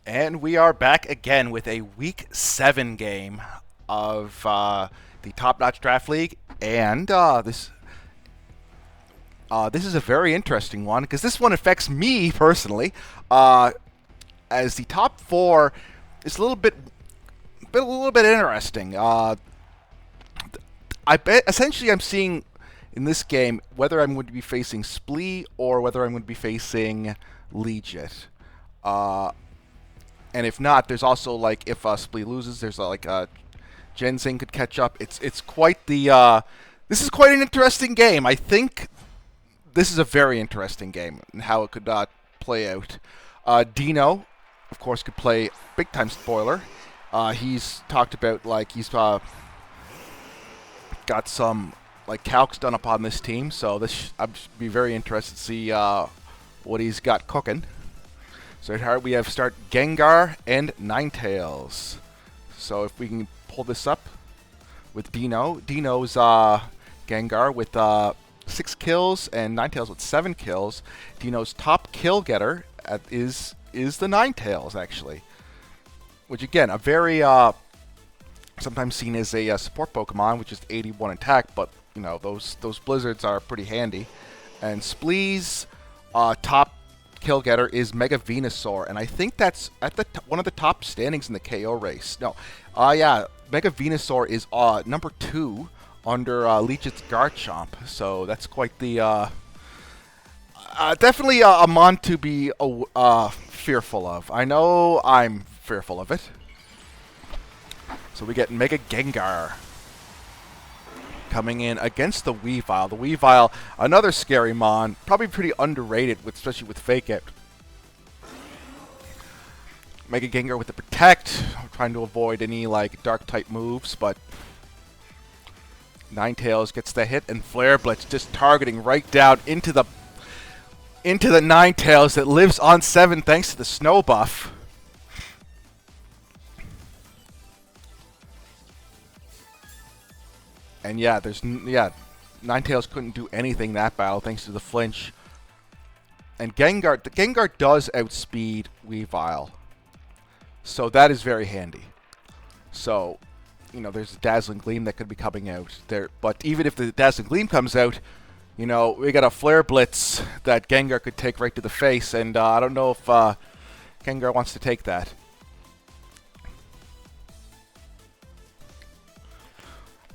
And we are back again with a Week 7 game of the Top Notch Draft League. And this is a very interesting one because this one affects me personally. As the top four is a little bit interesting. I bet essentially I'm seeing in this game whether I'm going to be facing Splee or whether I'm going to be facing Legit. And if not, there's also like if Splee loses, there's Genzing could catch up. It's quite the this is quite an interesting game. I think this is a very interesting game and how it could play out. Dino, of course, could play big time spoiler. He's talked about like he's got some like calcs done upon this team, so this I'd be very interested to see what he's got cooking. So here we have start Gengar and Ninetales. So if we can pull this up with Dino. Dino's Gengar with 6 kills and Ninetales with 7 kills. Dino's top kill getter is the Ninetales actually. Which again, a very sometimes seen as a support Pokemon, which is 81 attack, but you know those blizzards are pretty handy. And Splee's top kill getter is Mega Venusaur, and I think that's at the one of the top standings in the KO race. No, yeah, Mega Venusaur is number 2 under Legit's Garchomp, so that's quite the definitely a mon to be fearful of. I know I'm fearful of it. So we get Mega Gengar coming in against the Weavile. The Weavile, another scary mon, probably pretty underrated, especially with Fake It. Mega Gengar with the Protect, trying to avoid any like Dark type moves, but Ninetales gets the hit, and Flare Blitz just targeting right down into the Ninetales that lives on 7 thanks to the snow buff. And yeah, Ninetales couldn't do anything that battle thanks to the flinch. And Gengar does outspeed Weavile, so that is very handy. So, you know, there's a Dazzling Gleam that could be coming out there. But even if the Dazzling Gleam comes out, you know, we got a Flare Blitz that Gengar could take right to the face, and I don't know if Gengar wants to take that.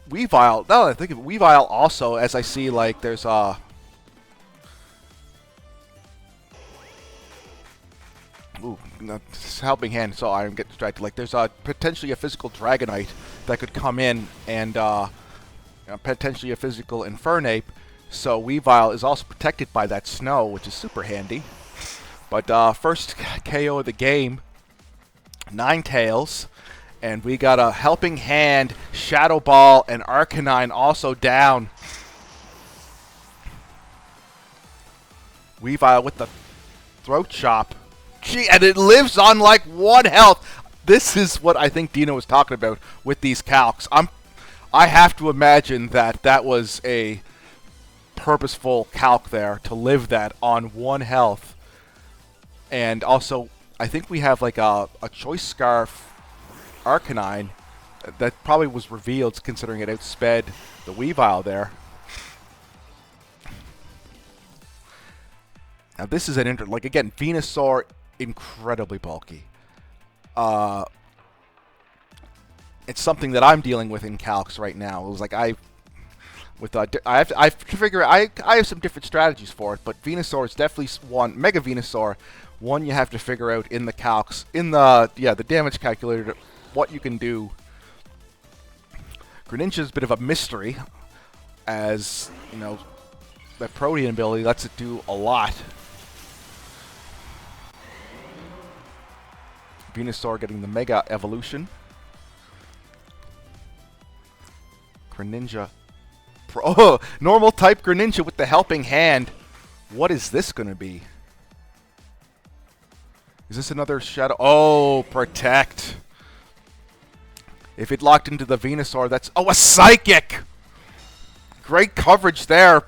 Weavile, now that I think of it, Weavile also, as I see, like, there's ooh, helping hand, so I'm getting distracted. Like, there's potentially a physical Dragonite that could come in, and potentially a physical Infernape. So Weavile is also protected by that snow, which is super handy. But first KO of the game, Ninetales. And we got a Helping Hand, Shadow Ball, and Arcanine also down. Weavile with the Throat Chop. Gee, and it lives on like 1 health. This is what I think Dino was talking about with these calcs. I have to imagine that was a purposeful calc there to live that on 1 health. And also, I think we have like a Choice Scarf Arcanine that probably was revealed considering it outsped the Weavile there. Now this is an like again, Venusaur incredibly bulky. It's something that I'm dealing with in calcs right now. It was like I have to figure I have some different strategies for it, but Venusaur is definitely one. Mega Venusaur, one you have to figure out in the calcs, in the damage calculator, what you can do. Greninja is a bit of a mystery, as you know, that Protean ability lets it do a lot. Venusaur getting the Mega Evolution. Greninja. Oh, normal type Greninja with the Helping Hand. What is this going to be? Is this another Shadow? Oh, Protect. If it locked into the Venusaur, that's... Oh, a Psychic! Great coverage there.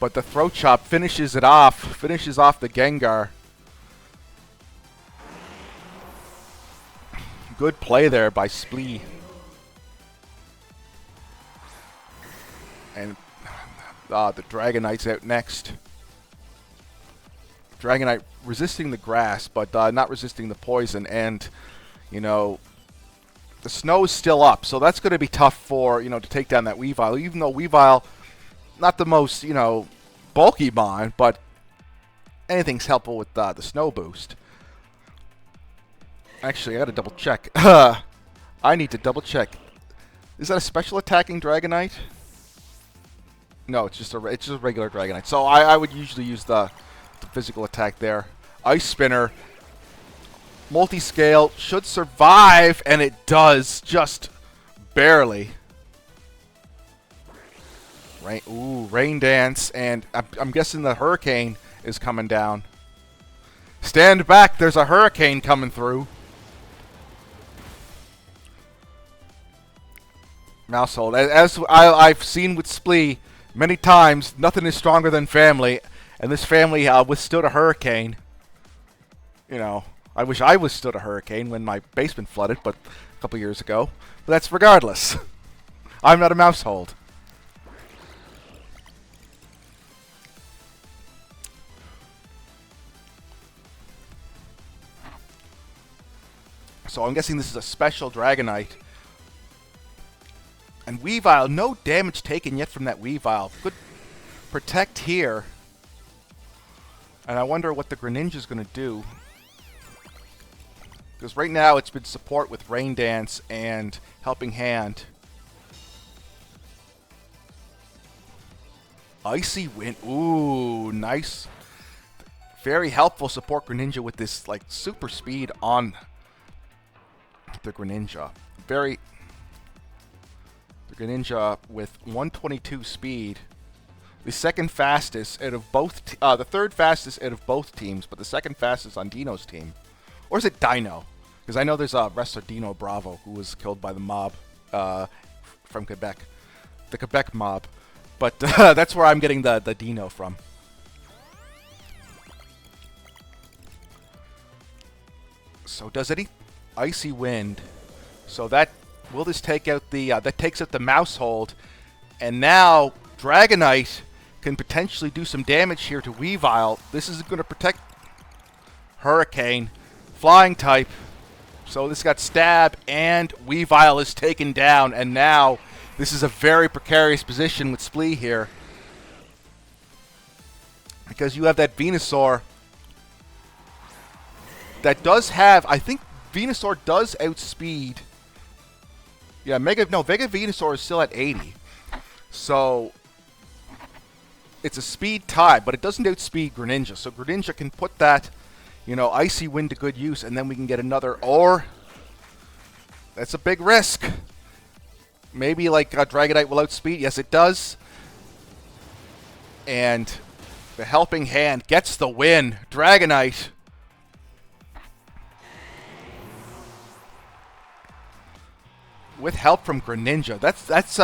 But the Throat Chop finishes it off. Finishes off the Gengar. Good play there by Splee. And the Dragonite's out next. Dragonite resisting the grass, but not resisting the poison. And, you know, the snow is still up, so that's going to be tough for, you know, to take down that Weavile. Even though Weavile, not the most, you know, bulky mon, but anything's helpful with the snow boost. Actually, I got to double check. I need to double check. Is that a special attacking Dragonite? No, it's just a regular Dragonite. So I would usually use the physical attack there. Ice Spinner. Multi-scale should survive, and it does, just barely. Rain Dance, and I'm guessing the Hurricane is coming down. Stand back, there's a Hurricane coming through. Mousehold. As I've seen with Splee many times, nothing is stronger than family, and this family withstood a hurricane. You know, I wish I withstood a hurricane when my basement flooded, but a couple years ago. But that's regardless. I'm not a Mousehold. So I'm guessing this is a special Dragonite. And Weavile, no damage taken yet from that Weavile. Good protect here. And I wonder what the Greninja's going to do. Because right now it's been support with Rain Dance and Helping Hand. Icy Wind. Ooh, nice. Very helpful support Greninja with this like super speed on the Greninja. The Greninja with 122 speed. The second fastest out of both, the third fastest out of both teams, but the second fastest on Dino's team. Or is it Dino? Because I know there's a wrestler, Dino Bravo, who was killed by the mob from Quebec. The Quebec mob. But that's where I'm getting the Dino from. So does any Icy Wind? So that will this take out the that takes out the Mousehold, and now Dragonite can potentially do some damage here to Weavile. This is going to protect Hurricane, Flying type. So this got Stab and Weavile is taken down, and now this is a very precarious position with Splee here. Because you have that Venusaur that does have, I think Venusaur does outspeed. Yeah, Vega Venusaur is still at 80. So it's a speed tie, but it doesn't outspeed Greninja. So Greninja can put that, you know, Icy Wind to good use, and then we can get another, or that's a big risk. Maybe like Dragonite will outspeed. Yes, it does. And the Helping Hand gets the win. Dragonite. With help from Greninja. That's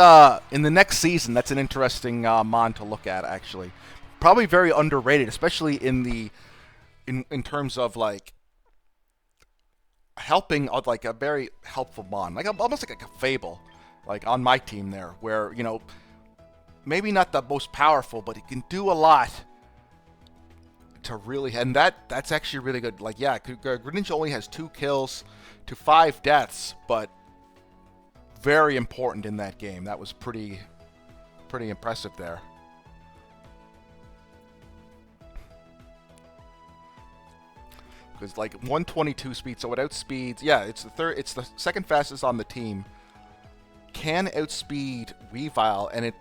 in the next season, that's an interesting mon to look at, actually. Probably very underrated, especially in terms of like helping, like a very helpful mon, like almost like a Fable, like on my team there, where, you know, maybe not the most powerful, but it can do a lot to really, and that's actually really good. Like, yeah, Greninja only has 2 kills to 5 deaths, but very important in that game. That was pretty impressive there. Because like 122 speed, so it outspeeds. Yeah, it's the second fastest on the team. Can outspeed Weavile, and it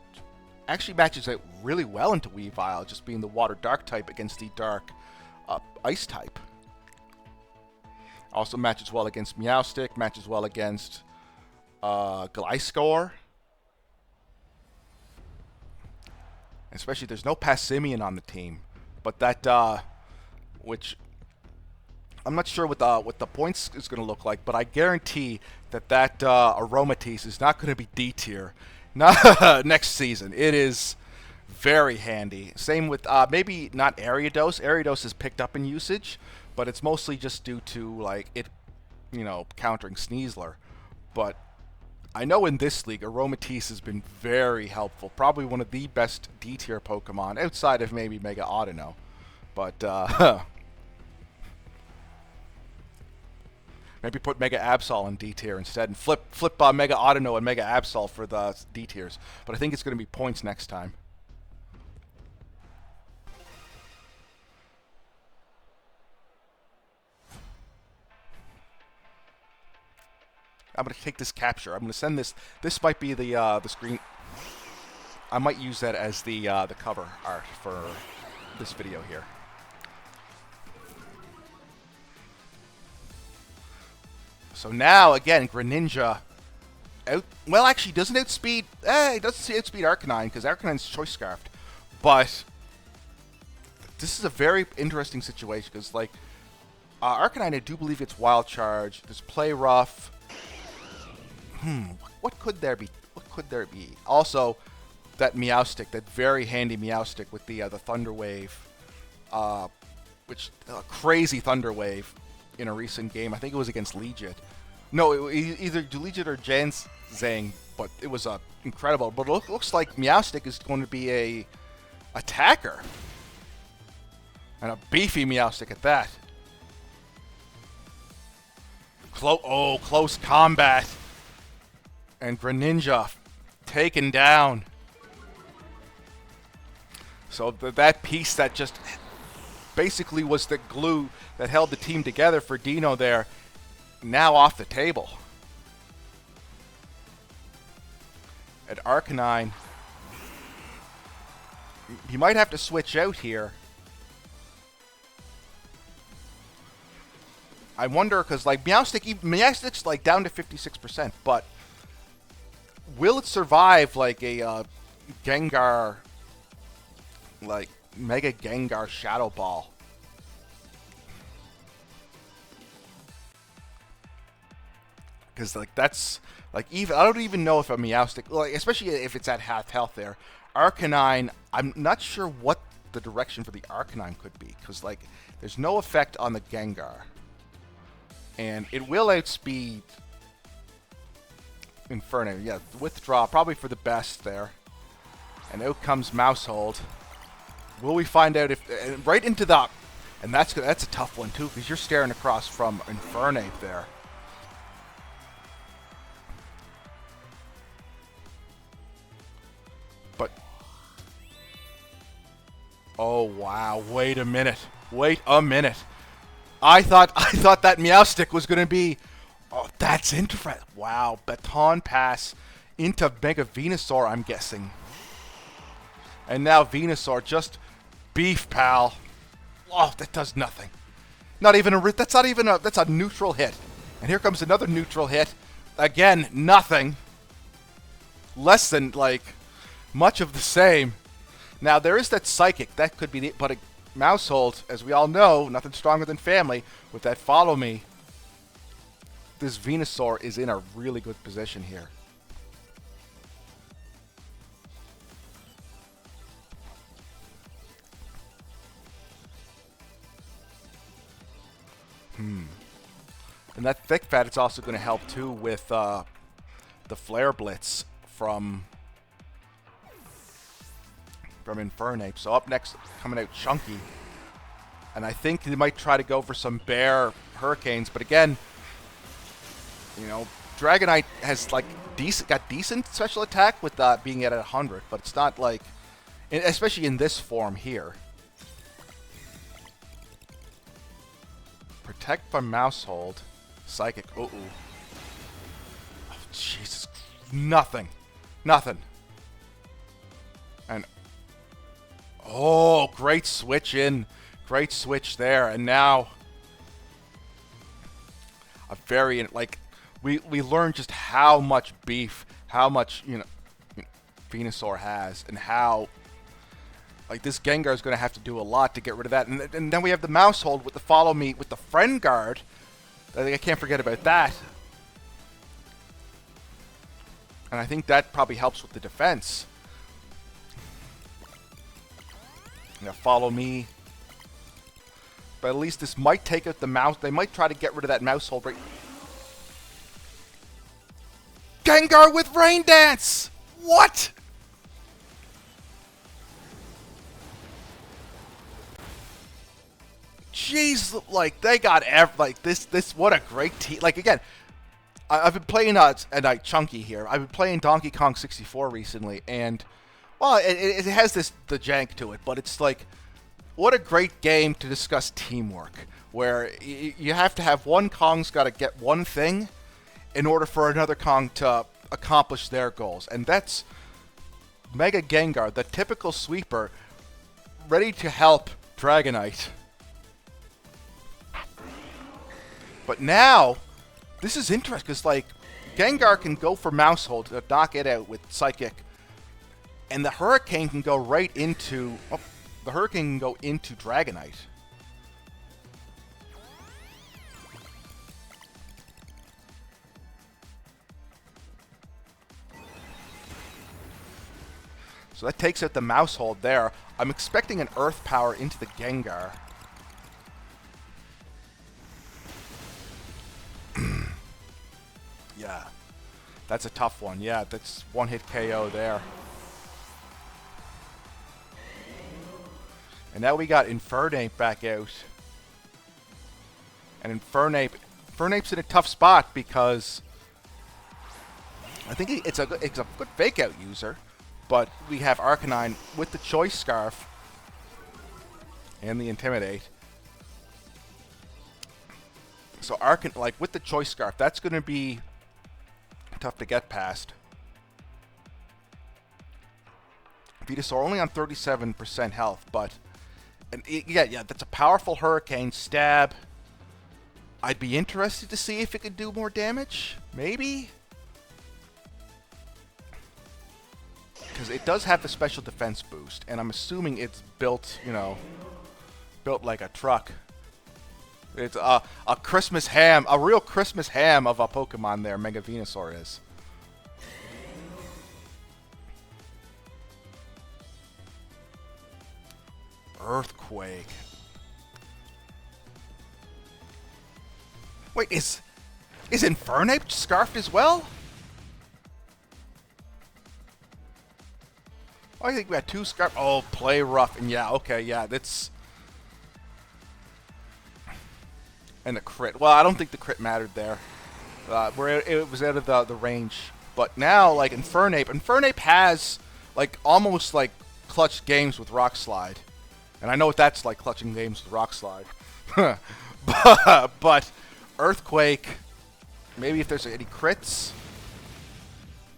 actually matches out really well into Weavile, just being the Water Dark type against the Dark Ice type. Also matches well against Meowstic, matches well against Gliscor. Especially there's no Passimian on the team, but that which I'm not sure what the points is going to look like, but I guarantee that Aromatisse is not going to be D tier next season. It is very handy. Same with maybe not Ariados. Ariados is picked up in usage, but it's mostly just due to like it you know, countering Sneasler. But I know in this league, Aromatisse has been very helpful. Probably one of the best D-tier Pokemon, outside of maybe Mega Audino. But, maybe put Mega Absol in D-tier instead and flip Mega Audino and Mega Absol for the D-tiers. But I think it's going to be points next time. I'm going to take this capture. I'm going to send this. This might be the screen. I might use that as the cover art for this video here. So now again, Greninja well, actually, doesn't outspeed. It doesn't outspeed Arcanine because Arcanine's Choice Scarfed. But this is a very interesting situation because, like, Arcanine, I do believe it's Wild Charge. There's Play Rough. What could there be? What could there be? Also, that Meowstic, that very handy Meowstic with the Thunder Wave, which crazy Thunder Wave in a recent game. I think it was against Legit. No, either Legit or Zhang, but it was incredible. But it looks like Meowstic is going to be a attacker, and a beefy Meowstic at that. Close combat. And Greninja taken down. So that piece that just basically was the glue that held the team together for Dino there, now off the table. And Arcanine, he might have to switch out here. I wonder, because like Meowstic's like down to 56%, but will it survive like a Gengar, like Mega Gengar Shadow Ball? Because like that's like even I don't even know if a Meowstic, like especially if it's at half health there. Arcanine, I'm not sure what the direction for the Arcanine could be because like there's no effect on the Gengar, and it will outspeed Inferno. Yeah, withdraw probably for the best there. And out comes Mousehold. Will we find out if right into the, and that's a tough one too because you're staring across from Infernape there. But oh wow, wait a minute. I thought that Meowstic was going to be, oh, that's interesting. Wow, Baton Pass into Mega Venusaur, I'm guessing. And now Venusaur just beef, pal. Oh, that does nothing. That's a neutral hit. And here comes another neutral hit. Again, nothing. Less than, like, much of the same. Now, there is that Psychic. That could be but a Mousehold, as we all know, nothing stronger than family. With that Follow Me, this Venusaur is in a really good position here. And that Thick Fat is also going to help too with the Flare Blitz from Infernape. So up next, coming out Chunky. And I think they might try to go for some Bear Hurricanes. But again, you know, Dragonite has like got decent special attack with being at 100. But it's not like, especially in this form here. Protect from Mousehold. Psychic. Oh, Jesus. Nothing. And oh, great switch in. Great switch there. And now a variant, like we learned just how much beef, how much, you know, Venusaur has, and how like this Gengar is going to have to do a lot to get rid of that. And then we have the Mousehold with the Follow Me with the Friend Guard. I can't forget about that. And I think that probably helps with the defense. Now Follow Me. But at least this might take out the mouse. They might try to get rid of that Mousehold right. Gengar with Rain Dance! What? Jeez, like, they got this, what a great team. Like, again, I've been playing, and Chunky here, I've been playing Donkey Kong 64 recently, and, well, it has the jank to it, but it's like, what a great game to discuss teamwork, where you have to have one Kong's got to get one thing in order for another Kong to accomplish their goals, and that's Mega Gengar, the typical sweeper, ready to help Dragonite. But now, this is interesting, because, like, Gengar can go for Mouse Hold to knock it out with Psychic. And the Hurricane can go right into... Oh, the Hurricane can go into Dragonite. So that takes out the Mouse Hold there. I'm expecting an Earth Power into the Gengar. Yeah, that's a tough one. Yeah, that's one-hit KO there. And now we got Infernape back out. And Infernape's in a tough spot because I think it's a good fake-out user, but we have Arcanine with the Choice Scarf and the Intimidate. So like with the Choice Scarf, that's going to be tough to get past. Venusaur only on 37% health, but yeah, that's a powerful Hurricane stab. I'd be interested to see if it could do more damage, maybe, because it does have the special defense boost, and I'm assuming it's built, built like a truck. It's a Christmas ham, a real Christmas ham of a Pokemon there, Mega Venusaur is. Earthquake. Wait, is Infernape scarfed as well? Oh, I think we had two scarf. Oh, play rough. And yeah, okay, yeah, that's... And the crit. Well, I don't think the crit mattered there. Where it was out of the range. But now, like, Infernape has, like, almost, like, clutched games with Rock Slide. And I know what that's like, clutching games with Rock Slide. but Earthquake, maybe if there's any crits?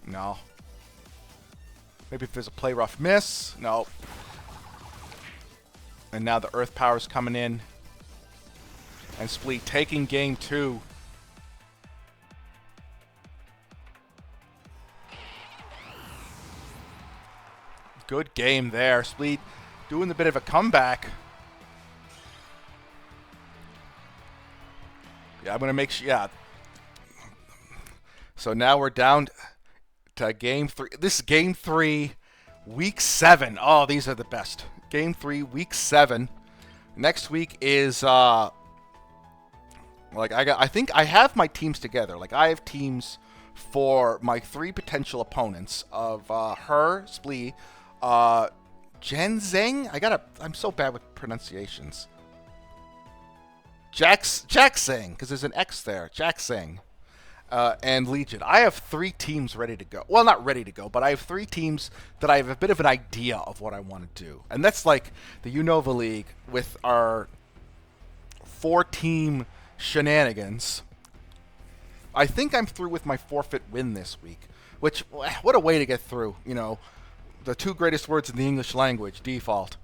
No. Maybe if there's a play rough miss? No. And now the Earth Power's coming in. And Splee taking game 2. Good game there. Splee doing a bit of a comeback. Yeah, I'm going to make sure. Yeah. So now we're down to game 3. This is game 3, week 7. Oh, these are the best. Game 3, week 7. Next week is... I think I have my teams together. Like, I have teams for my 3 potential opponents of her, Splee, Genzeng. I'm so bad with pronunciations. Jaxing, because there's an X there. Jaxing, and Legion. I have 3 teams ready to go. Well, not ready to go, but I have 3 teams that I have a bit of an idea of what I want to do, and that's like the Unova League with our 4-team shenanigans. I think I'm through with my forfeit win this week, which, what a way to get through, the 2 greatest words in the English language, default.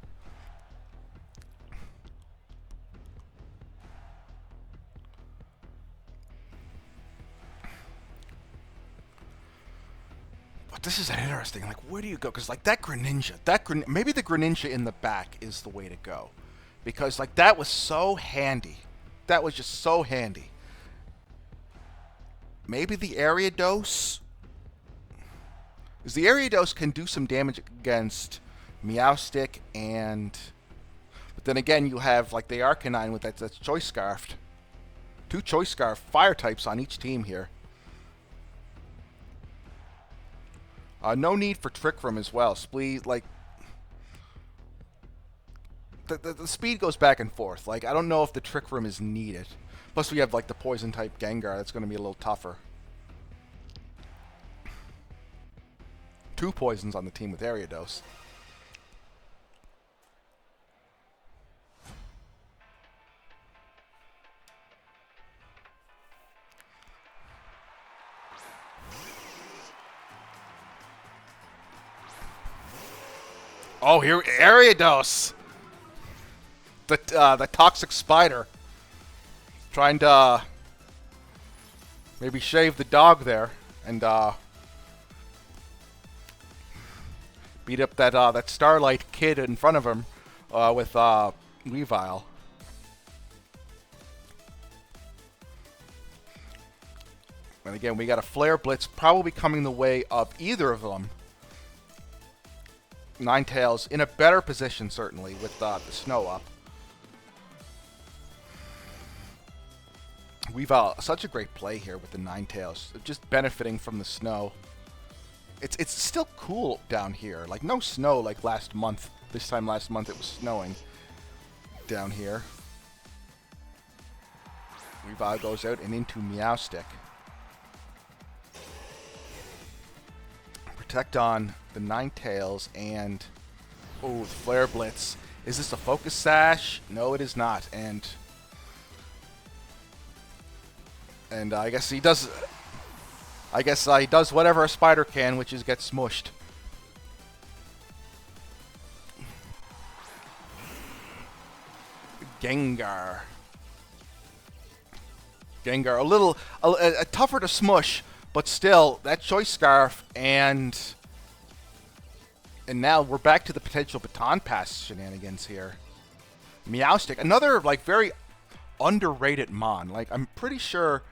But this is interesting, like, where do you go? Because, like, that Greninja, maybe the Greninja in the back is the way to go. Because, like, that was so handy. That was just so handy. Maybe the Ariados? Because the Ariados can do some damage against Meowstic and... But then again, you have, like, the Arcanine with that's Choice Scarfed. 2 Choice Scarf fire types on each team here. No need for Trick Room as well. Splee, like, the speed goes back and forth. Like, I don't know if the Trick Room is needed. Plus, we have, like, the Poison-type Gengar. That's going to be a little tougher. 2 poisons on the team with Ariados. Oh, here, Ariados! The toxic spider. Trying to maybe shave the dog there and beat up that Starlight kid in front of him with Weavile. And again, we got a Flare Blitz probably coming the way of either of them. Ninetales in a better position, certainly, with the snow up. Weavile, such a great play here with the Ninetales. Just benefiting from the snow. It's still cool down here. Like, no snow like last month. This time last month it was snowing down here. Weavile goes out and into Meowstic. Protect on the Ninetales and... oh, the Flare Blitz. Is this a Focus Sash? No, it is not. And I guess he does... I guess he does whatever a spider can, which is get smushed. Gengar. Gengar, a little tougher to smush, but still, that Choice Scarf, and now we're back to the potential Baton Pass shenanigans here. Meowstic, another, like, very underrated Mon. Like, I'm pretty sure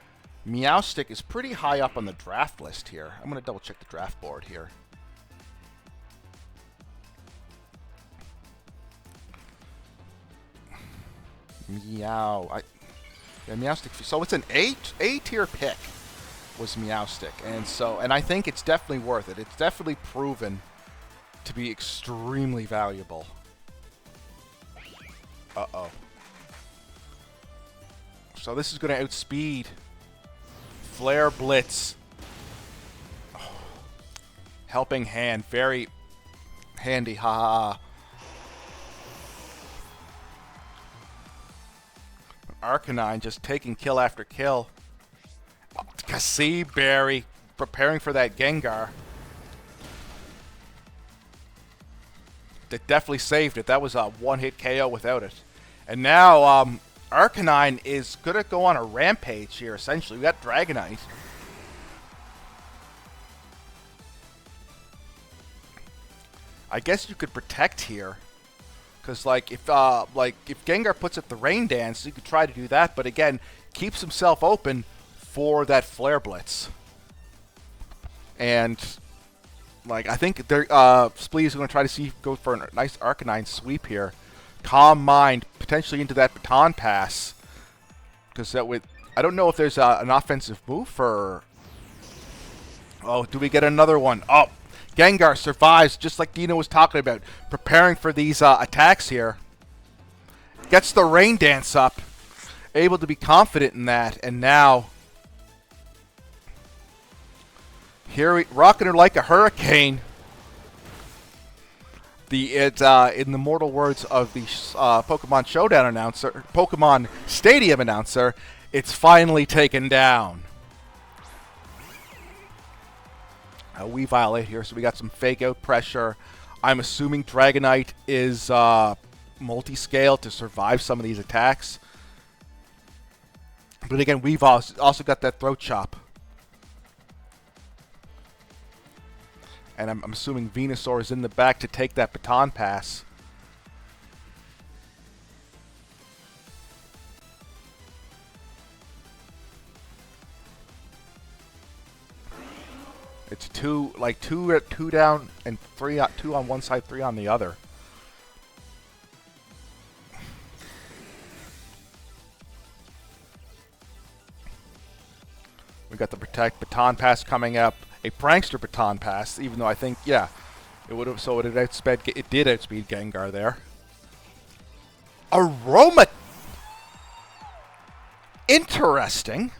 Meowstic is pretty high up on the draft list here. I'm going to double check the draft board here. Yeah, Meowstic. So it's an A-tier pick was Meowstic, and I think it's definitely worth it. It's definitely proven to be extremely valuable. Uh-oh. So this is going to outspeed Flare Blitz. Oh. Helping Hand, very handy, haha. Arcanine just taking kill after kill. Cassie Berry preparing for that Gengar. That definitely saved it. That was a one-hit KO without it. And now Arcanine is going to go on a rampage here, essentially. We got Dragonite. I guess you could protect here. Because, like, if Gengar puts up the Rain Dance, you could try to do that. But, again, keeps himself open for that Flare Blitz. And, like, I think Splee is going to try to go for a nice Arcanine sweep here. Calm Mind, potentially into that Baton Pass. Because that would... I don't know if there's an offensive move for... Oh, do we get another one? Oh, Gengar survives, just like Dino was talking about. Preparing for these attacks here. Gets the Rain Dance up. Able to be confident in that. And now... here, rocking her like a hurricane. In the mortal words of the Pokemon Showdown announcer, Pokemon Stadium announcer, it's finally taken down. Weavile out here, so we got some fake out pressure. I'm assuming Dragonite is multi-scale to survive some of these attacks. But again, Weavile also got that Throat Chop. And I'm assuming Venusaur is in the back to take that Baton Pass. It's two down and two on one side, 3 on the other. We got the Protect Baton Pass coming up. a prankster baton pass, even though I think, yeah, it would have, so it did outspeed Gengar there. Aroma! Interesting.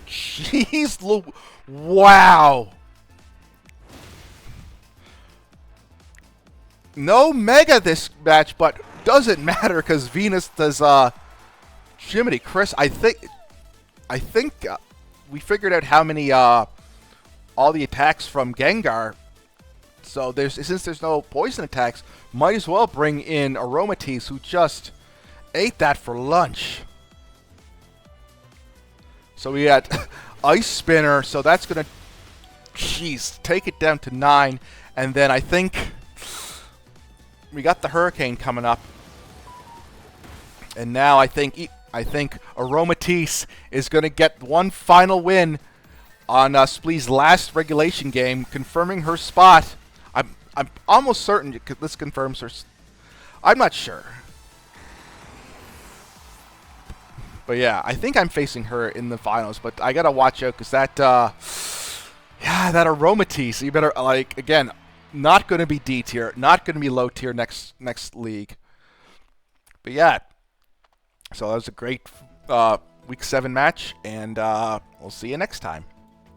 Jeez, wow. No Mega this match, but doesn't matter because Venus does, Jiminy Chris, I think we figured out how many, all the attacks from Gengar. So since there's no poison attacks, might as well bring in Aromatisse, who just ate that for lunch. So we got Ice Spinner, so that's going to, jeez, take it down to 9. And then I think we got the Hurricane coming up. And now I think Aromatisse is going to get one final win on Splee's last regulation game, confirming her spot. I'm almost certain this confirms her. I'm not sure. But yeah, I think I'm facing her in the finals, but I gotta watch out because that, yeah, that Aromatisse, you better, like, again, not going to be D tier, not going to be low tier next league. But yeah, so that was a great Week 7 match, and we'll see you next time.